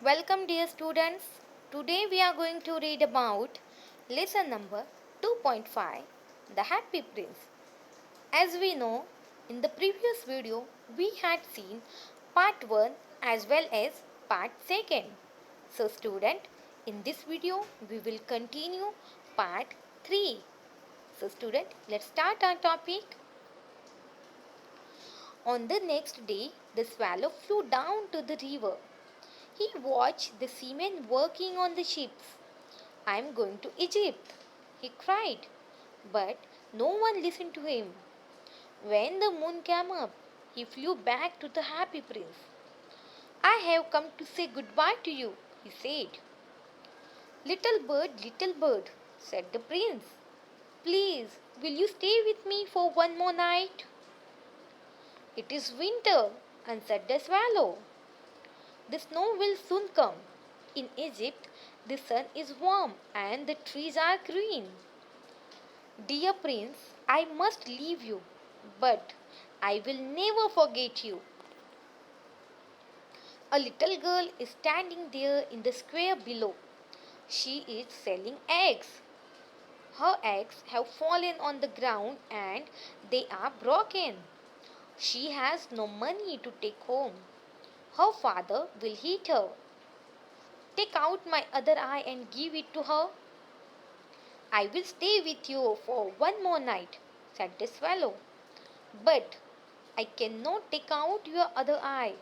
Welcome, dear students. Today we are going to read about lesson number 2.5, The Happy Prince. As we know, in the previous video we had seen part 1 as well as part 2. So student, in this video we will continue part 3. So student, let's start our topic. On the next day, the swallow flew down to the river. He watched the seamen working on the ships. "I am going to Egypt," he cried. But no one listened to him. When the moon came up, he flew back to the happy prince. "I have come to say goodbye to you," he said. Little bird," said the prince. "Please, will you stay with me for one more night?" "It is winter," answered the swallow. "The snow will soon come. In Egypt, the sun is warm and the trees are green." "Dear prince, I must leave you, but I will never forget you." A little girl is standing there in the square below. She is selling eggs. Her eggs have fallen on the ground and they are broken. She has no money to take home. Her father will hit her. "Take out my other eye and give it to her." "I will stay with you for one more night," said the swallow. "But I cannot take out your other eye.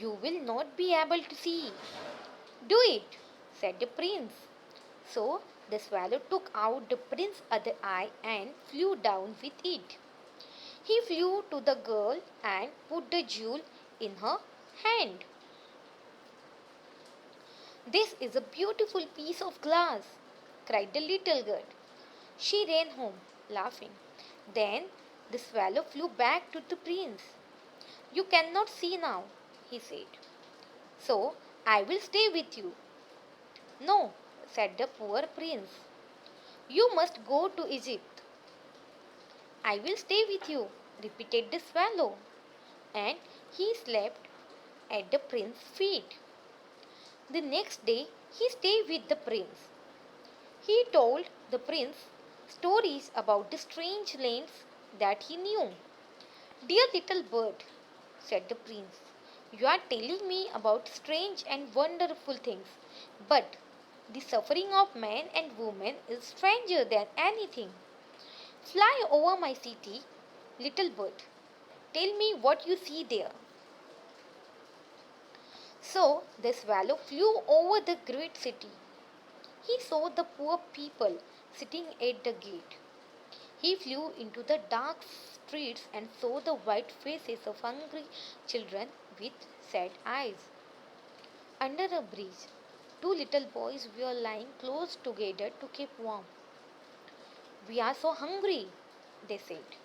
You will not be able to see." "Do it," said the prince. So the swallow took out the prince's other eye and flew down with it. He flew to the girl and put the jewel in her hand. "This is a beautiful piece of glass," cried the little girl. She ran home, laughing. Then the swallow flew back to the prince. "You cannot see now," he said. "So I will stay with you." "No," said the poor prince. "You must go to Egypt." "I will stay with you," repeated the swallow. And he slept at the prince's feet. The next day he stayed with the prince. He told the prince stories about the strange lands that he knew. "Dear little bird," said the prince, "you are telling me about strange and wonderful things, but the suffering of man and woman is stranger than anything. Fly over my city, little bird. Tell me what you see there." So the swallow flew over the great city. He saw the poor people sitting at the gate. He flew into the dark streets and saw the white faces of hungry children with sad eyes. Under a bridge, two little boys were lying close together to keep warm. "We are so hungry," they said.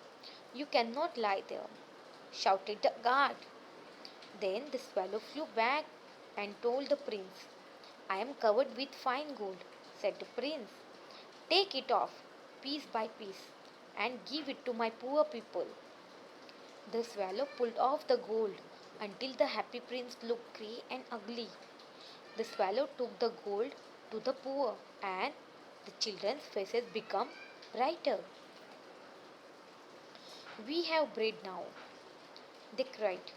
"You cannot lie there," shouted the guard. Then the swallow flew back and told the prince. "I am covered with fine gold," said the prince. "Take it off, piece by piece, and give it to my poor people." The swallow pulled off the gold until the happy prince looked grey and ugly. The swallow took the gold to the poor, and the children's faces became brighter. "We have bread now," they cried.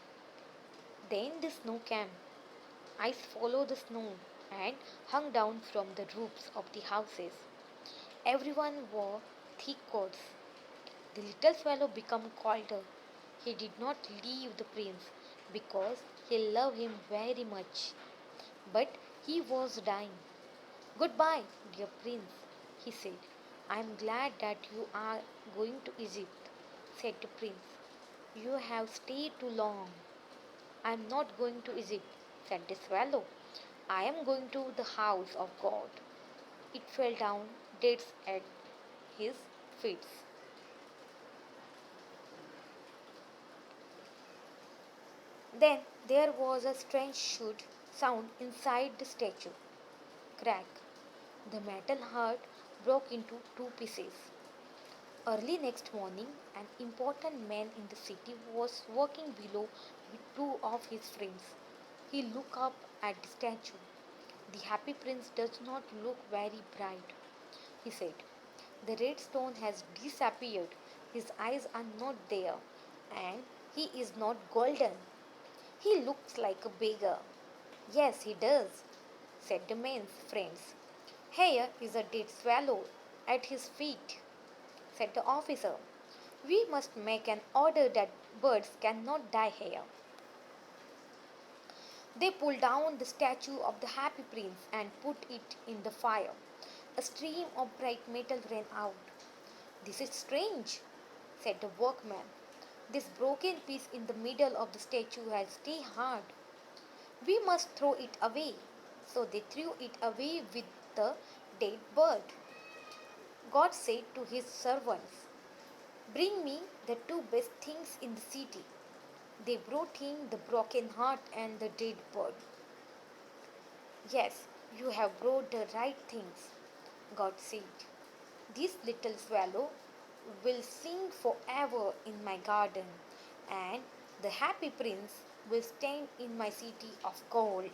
Then the snow came. Ice followed the snow and hung down from the roofs of the houses. Everyone wore thick coats. The little swallow became colder. He did not leave the prince because he loved him very much. But he was dying. "Goodbye, dear prince," he said. "I am glad that you are going to Egypt," said the prince. "You have stayed too long." "I am not going to Egypt," said the swallow. "I am going to the house of God." It fell down dead at his feet. Then there was a strange shoot sound inside the statue. Crack! The metal heart broke into two pieces. Early next morning, an important man in the city was walking below with two of his friends. He looked up at the statue. The happy prince does not look very bright, he said. The red stone has disappeared. His eyes are not there, and he is not golden. He looks like a beggar. Yes, he does, said the man's friends. Here is a dead swallow at his feet, said the officer. We must make an order that birds cannot die here. They pulled down the statue of the happy prince and put it in the fire. A stream of bright metal ran out. This is strange, said the workman. This broken piece in the middle of the statue has stayed hard. We must throw it away. So they threw it away with the dead bird. God said to his servants, bring me the two best things in the city. They brought him the broken heart and the dead bird. Yes, you have brought the right things, God said. This little swallow will sing forever in my garden, and the happy prince will stand in my city of gold.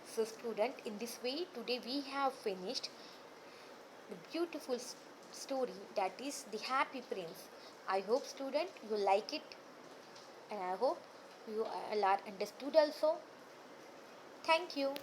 So, student, in this way, today we have finished the beautiful story that is the happy prince. I hope, student, you like it, and I hope you all are understood also. Thank you.